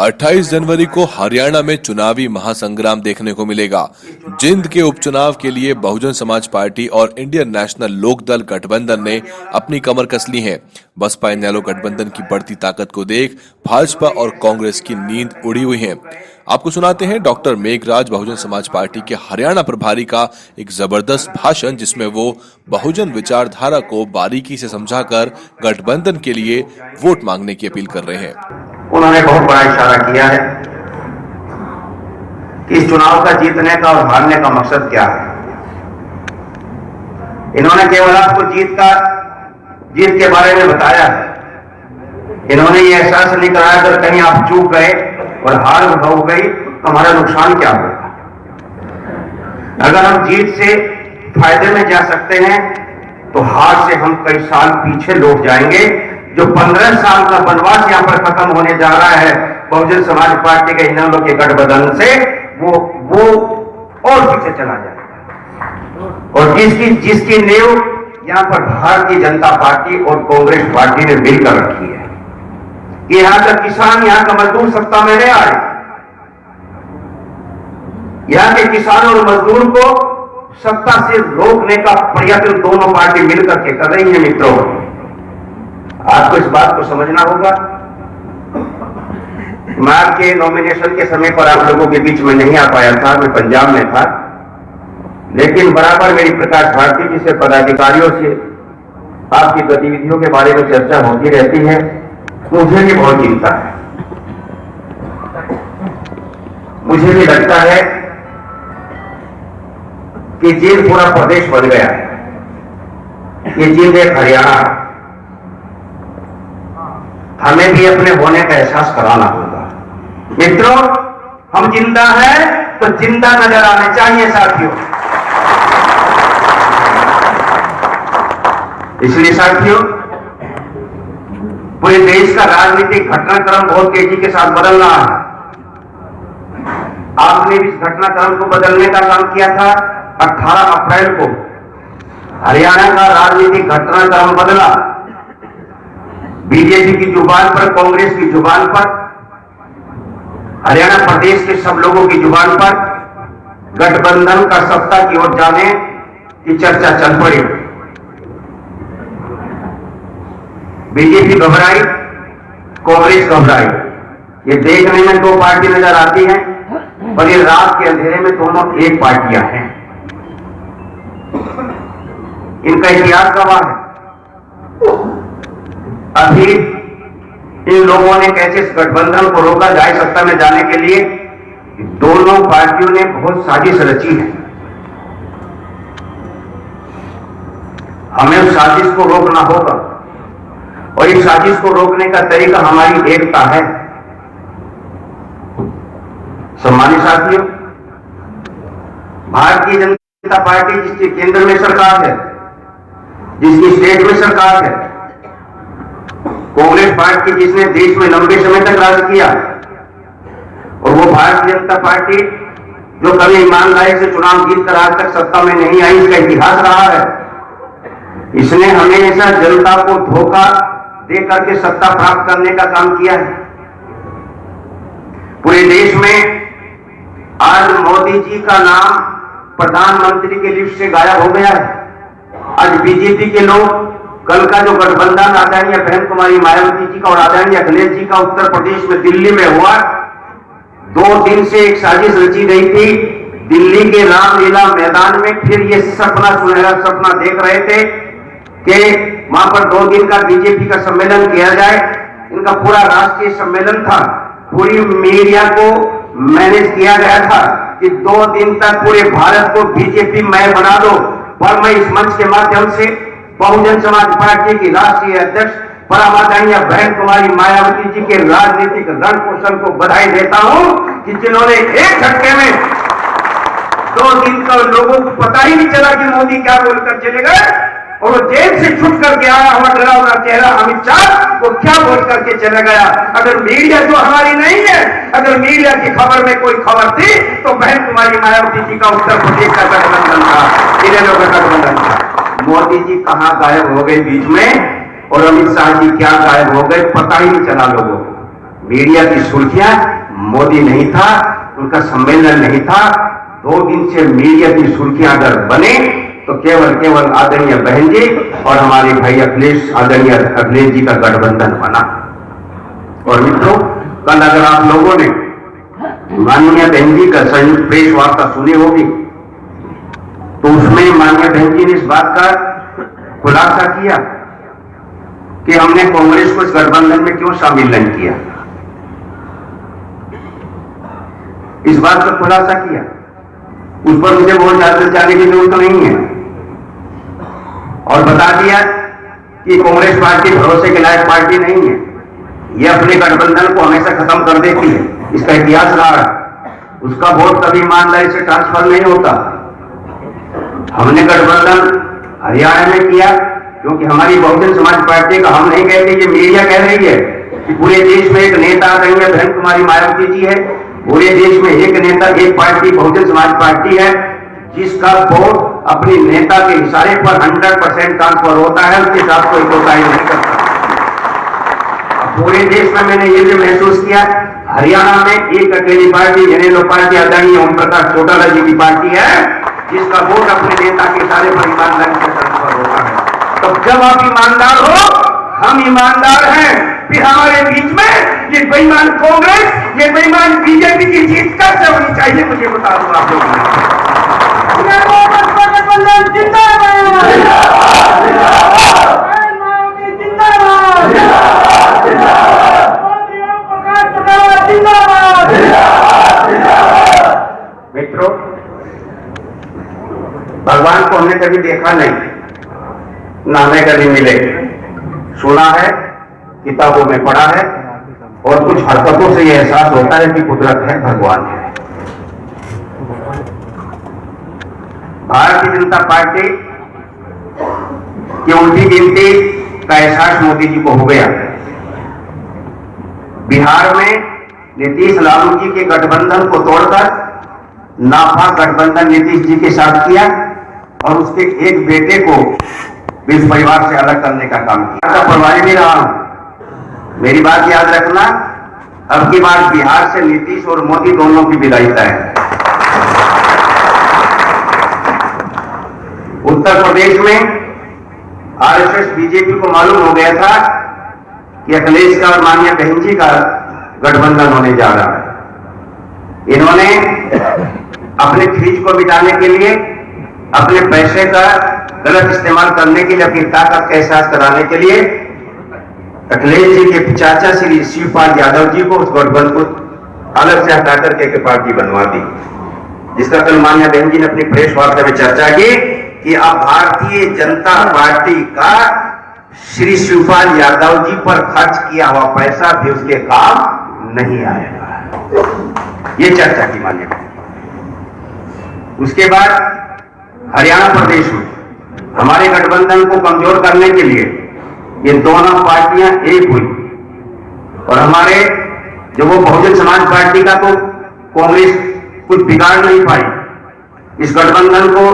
28 जनवरी को हरियाणा में चुनावी महासंग्राम देखने को मिलेगा। जिंद के उपचुनाव के लिए बहुजन समाज पार्टी और इंडियन नेशनल लोकदल गठबंधन ने अपनी कमर कस ली है। बसपा इनेलो गठबंधन की बढ़ती ताकत को देख भाजपा और कांग्रेस की नींद उड़ी हुई है। आपको सुनाते हैं डॉक्टर मेघराज बहुजन समाज पार्टी के हरियाणा प्रभारी का एक जबरदस्त भाषण, जिसमें वो बहुजन विचारधारा को बारीकी से समझाकर गठबंधन के लिए वोट मांगने की अपील कर रहे हैं। उन्होंने बहुत बड़ा इशारा किया है कि इस चुनाव का जीतने का और हारने का मकसद क्या है। इन्होंने केवल आपको जीत के बारे में बताया है। इन्होंने ये एहसास नहीं कराया अगर कहीं आप चूक गए और हार हो गई तो हमारा नुकसान क्या होगा। अगर हम जीत से फायदे में जा सकते हैं तो हार से हम कई साल पीछे लौट जाएंगे। जो 15 साल का वनवास यहां पर खत्म होने जा रहा है बहुजन समाज पार्टी के इनेलो के गठबंधन से, वो और पीछे चला जाएगा। और जिसकी नींव यहां पर भारतीय जनता पार्टी और कांग्रेस पार्टी ने मिलकर रखी है कि यहां का किसान, यहां का मजदूर सत्ता में नहीं आए। यहां के किसानों और मजदूर को सत्ता से रोकने का प्रयत्न दोनों पार्टी मिलकर के कर रही है। मित्रों, आपको इस बात को समझना होगा। मैं आपके नॉमिनेशन के समय पर आप लोगों के बीच में नहीं आ पाया था, मैं पंजाब में था, लेकिन बराबर मेरी प्रकाश भारती जी से, पदाधिकारियों से आपकी गतिविधियों के बारे में चर्चा होती रहती है। मुझे भी बहुत चिंता है। मुझे भी लगता है कि जींद पूरा प्रदेश बन गया है। ये जींद एक हरियाणा है। हमें भी अपने होने का एहसास कराना होगा। मित्रों, हम जिंदा हैं तो जिंदा नजर आने चाहिए साथियों। इसलिए साथियों, पूरे देश का राजनीतिक घटनाक्रम बहुत तेजी के साथ बदल रहा है। आपने भी इस घटनाक्रम को बदलने का काम किया था। 18 अप्रैल को हरियाणा का राजनीतिक घटनाक्रम बदला। बीजेपी की जुबान पर, कांग्रेस की जुबान पर, हरियाणा प्रदेश के सब लोगों की जुबान पर गठबंधन का सत्ता की ओर जाने की चर्चा चल पड़ी। बीजेपी घबराई, कांग्रेस घबराई। ये देखने में दो पार्टी नजर आती हैं, पर ये रात के अंधेरे में दोनों एक पार्टियां हैं। इनका इतिहास गवाह है। अभी इन लोगों ने कैसे इस गठबंधन को रोका जाए सत्ता में जाने के लिए, दोनों पार्टियों ने बहुत साजिश रची है। हमें उस साजिश को रोकना होगा और इस साजिश को रोकने का तरीका हमारी एकता है। सम्मानित साथियों, भारतीय जनता पार्टी जिसकी केंद्र में सरकार है, जिसकी स्टेट में सरकार है, कांग्रेस पार्टी जिसने देश में लंबे समय तक राज किया, और वो भारतीय जनता पार्टी जो कभी ईमानदारी से चुनाव जीतकर आज तक सत्ता में नहीं आई, इसका इतिहास रहा है। इसने हमेशा जनता को धोखा देकर के सत्ता प्राप्त करने का काम किया है। पूरे देश में आज मोदी जी का नाम प्रधानमंत्री के लिस्ट से गायब हो गया है। आज बीजेपी के लोग, कल का जो गठबंधन आदरणीय बहन कुमारी मायावती जी का और आदरणीय अखिलेश जी का उत्तर प्रदेश में दिल्ली में हुआ, 2 दिन से एक साजिश रची गई थी। दिल्ली के रामलीला मैदान में फिर ये सपना, सुनहरा सपना देख रहे थे कि वहां पर 2 दिन का बीजेपी का सम्मेलन किया जाए। इनका पूरा राष्ट्रीय सम्मेलन था। पूरी मीडिया को मैनेज किया गया था कि 2 दिन तक पूरे भारत को बीजेपी मय बना दो। पर मैं इस मंच के माध्यम से बहुजन समाज पार्टी की राष्ट्रीय अध्यक्ष परमादरणीय बहन कुमारी मायावती जी के राजनीतिक रण कौशल को बधाई देता हूं कि जिन्होंने एक झटके में 2 दिन तक लोगों को पता ही नहीं चला कि मोदी क्या बोलकर चले गए, और वो जेल से छूट करके आया हुआ डरावना चेहरा अमित शाह वो क्या बोल करके चला गया। अगर मीडिया जो हमारी नहीं है, अगर मीडिया की खबर में कोई खबर थी तो बहन कुमारी मायावती जी का उत्तर प्रदेश का गठबंधन था, इनेलो का गठबंधन था। मोदी जी कहां गायब हो गए बीच में, और अमित शाह जी क्या गायब हो गए, पता ही नहीं चला लोगों को। मीडिया की सुर्खियां मोदी नहीं था, उनका सम्मेलन नहीं था। 2 दिन से मीडिया की सुर्खियां अगर बने तो केवल आदरणीय बहन जी और हमारे भाई अखिलेश, आदरणीय अखिलेश जी का गठबंधन बना। और मित्रों, कल अगर आप लोगों ने माननीय बहन जी का संयुक्त प्रेस वार्ता सुनी होगी तो उसमें माननीय बहन जी ने इस बात का खुलासा किया कि हमने कांग्रेस को इस गठबंधन में क्यों शामिल नहीं किया। इस बात का खुलासा किया, उस पर मुझे बहुत ज्यादा जाने की जरूरत नहीं है। और बता दिया कि कांग्रेस पार्टी भरोसे के लायक पार्टी नहीं है, यह अपने गठबंधन को हमेशा खत्म कर देती है, इसका इतिहास रहा है। उसका वोट कभी ईमानदारी से ट्रांसफर नहीं होता। हमने गठबंधन हरियाणा में किया क्योंकि हमारी बहुजन समाज पार्टी का, हम नहीं कहते, ये मीडिया कह रही है कि पूरे देश में एक नेता आदरणीय बहन कुमारी मायावती जी है, पूरे देश में एक नेता, एक पार्टी बहुजन समाज पार्टी है जिसका वोट अपने नेता के इशारे पर 100% ट्रांसफर होता है, उसके साथ कोई कोताही नहीं करता। पूरे देश में मैंने ये भी महसूस किया, हरियाणा में एक अकेली पार्टी, जेनेलो पार्टी, आदरणीय ओम प्रकाश चौटाला जी की पार्टी है जिसका वोट अपने नेता के इशारे पर ईमानदारी से ट्रांसफर होता है। तो जब आप ईमानदार हो, हम ईमानदार हैं, फिर हमारे बीच में ये बेईमान कांग्रेस, ये बेईमान बीजेपी की जीत कैसे होनी चाहिए, मुझे बता दो आप लोग। मित्रों, भगवान को हमने कभी देखा नहीं, ना हमें कभी मिले, सुना है, किताबों में पढ़ा है, और कुछ हरकतों से यह एहसास होता है कि कुदरत है, भगवान है। भारतीय जनता पार्टी की उल्टी गिनती का एहसास मोदी जी को हो गया। बिहार में नीतीश लालू जी के गठबंधन को तोड़कर नाफा गठबंधन नीतीश जी के साथ किया और उसके एक बेटे को इस परिवार से अलग करने का काम किया। का प्रभारी भी रहा हूं, मेरी बात याद रखना, अब की बार बिहार से नीतीश और मोदी दोनों की विदाई तय है। उत्तर प्रदेश में आरएसएस बीजेपी को मालूम हो गया था कि अखिलेश का और माननीय बहन जी का गठबंधन होने जा रहा है। इन्होंने अपने फ्रीज को मिटाने के लिए, अपने पैसे का गलत इस्तेमाल करने के लिए, अपनी ताकत का एहसास कराने के लिए अखिलेश जी के चाचा श्री शिवपाल यादव जी को उस गठबंधन को अलग से हटा करके एक पार्टी बनवा दी, जिसका कल माननीय बहन जी ने अपनी प्रेस वार्ता में चर्चा की कि अब भारतीय जनता पार्टी का श्री शिवपाल यादव जी पर खर्च किया हुआ पैसा भी उसके काम नहीं आएगा। ये चर्चा की मान्य। उसके बाद हरियाणा प्रदेश में हमारे गठबंधन को कमजोर करने के लिए ये दोनों पार्टियां एक हुई और हमारे जो वो बहुजन समाज पार्टी का तो कांग्रेस कुछ बिगाड़ नहीं पाई, इस गठबंधन को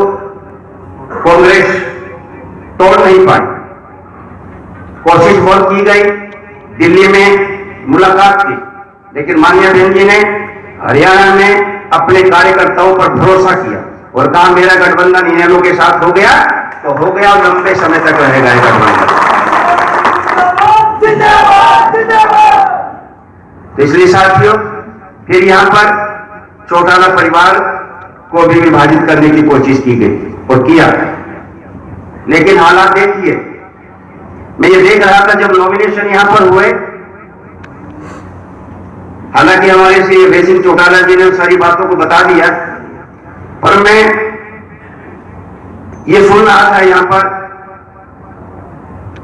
कांग्रेस तोड़ नहीं पाई। कोशिश बहुत की गई, दिल्ली में मुलाकात की, लेकिन माननीय बहन जी ने हरियाणा में अपने कार्यकर्ताओं पर भरोसा किया और कहा मेरा गठबंधन इनेलो के साथ हो गया तो हो गया और लंबे समय तक रहेगा ये गठबंधन। इसलिए साथियों, फिर यहां पर चौटाला परिवार को भी विभाजित करने की कोशिश की गई और किया, लेकिन हालात देखिए। मैं ये देख रहा था जब नॉमिनेशन यहां पर हुए, हालांकि हमारे श्री अभय सिंह चौटाला जी ने सारी बातों को बता दिया, पर मैं ये सुन रहा था यहां पर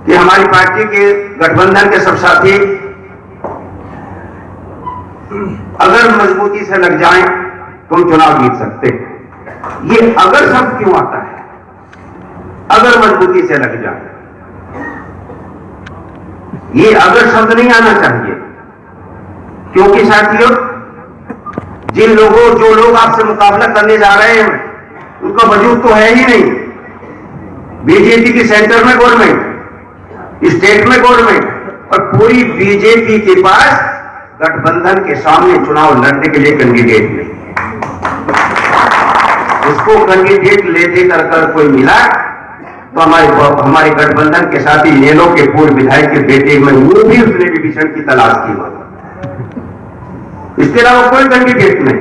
कि हमारी पार्टी के गठबंधन के सब साथी अगर मजबूती से लग जाएं तो हम चुनाव जीत सकते हैं। ये अगर शब्द क्यों आता है? अगर मजबूती से लग जाए, ये अगर शब्द नहीं आना चाहिए, क्योंकि साथियों जो लोग आपसे मुकाबला करने जा रहे हैं उनका वजूद तो है ही नहीं। बीजेपी की सेंटर में गवर्नमेंट, स्टेट में गवर्नमेंट और पूरी बीजेपी के पास गठबंधन के सामने चुनाव लड़ने के लिए कैंडिडेट नहीं है। उसको कैंडिडेट ले देकर कर कोई मिला तो हमारे गठबंधन के साथी इनेलो के पूर्व विधायक के बेटे में वो भी उसने विभीषण की तलाश की मांगा। इसके अलावा कोई कैंडिडेट नहीं।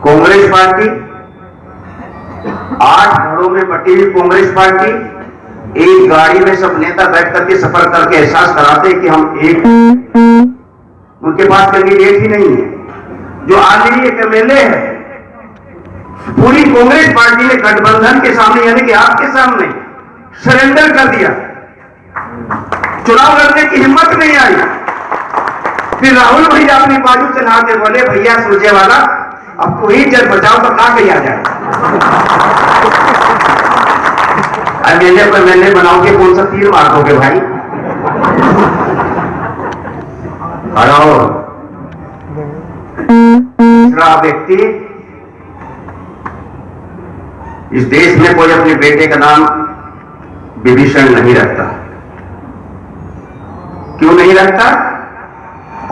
कांग्रेस पार्टी 8 घरों में बटी हुई कांग्रेस पार्टी एक गाड़ी में सब नेता बैठ करके सफर करके एहसास कराते हैं कि हम एक, उनके पास कैंडिडेट ही नहीं है। जो ऑलरेडी एक एमएलए है, पूरी कांग्रेस पार्टी ने गठबंधन के सामने यानी कि आपके सामने सरेंडर कर दिया, चुनाव लड़ने की हिम्मत नहीं आई। फिर राहुल भैया अपनी बाजू चला के बोले, भैया सुरजेवाला अब तू ही जल बचाओ तो कहां किया जाए। एमएलए पर मैंने बनाओगे कौन सा तीर मार दोगे भाई। खड़ा दूसरा व्यक्ति, इस देश में कोई अपने बेटे का नाम विभीषण नहीं रखता। क्यों नहीं रखता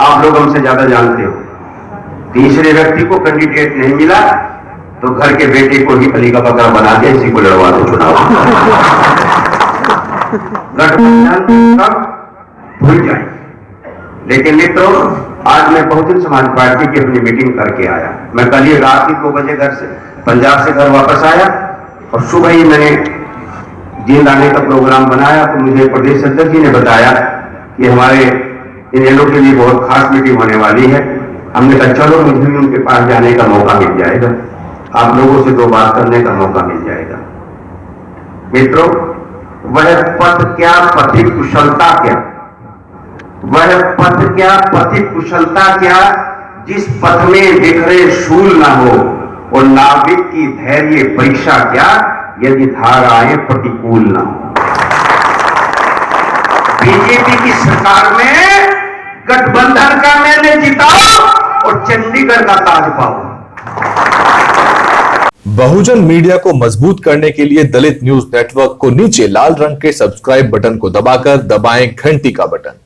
आप लोग हमसे ज्यादा जानते हो। तीसरे व्यक्ति को कैंडिडेट नहीं मिला तो घर के बेटे को ही अली का बकरा बना के इसी को लड़वा दो चुनाव। गठबंधन भूल जाए। लेकिन मित्रों, आज मैं बहुजन समाज पार्टी की अपनी मीटिंग करके आया। मैं कल ही रात ही 2 बजे घर से पंजाब से घर वापस आया और सुबह ही मैंने जींद आने का प्रोग्राम बनाया तो मुझे प्रदेश अध्यक्ष जी ने बताया कि हमारे इनेलो के लिए बहुत खास मीटिंग होने वाली है। हमने कहा चलो मुझे भी उनके पास जाने का मौका मिल जाएगा, आप लोगों से 2 बात करने का मौका मिल जाएगा। मित्रों, वह पथ क्या पथिक कुशलता क्या, वह पथ क्या पथिक कुशलता क्या, जिस पथ में बिखरे शूल न हो और नाविक की धैर्य परीक्षा क्या, यदि धाराएं प्रतिकूल न हो। बीजेपी की सरकार में गठबंधन का मैंने जिताओ और चंडीगढ़ का ताज पाओ। बहुजन मीडिया को मजबूत करने के लिए दलित न्यूज नेटवर्क को नीचे लाल रंग के सब्सक्राइब बटन को दबाकर दबाएं घंटी का बटन।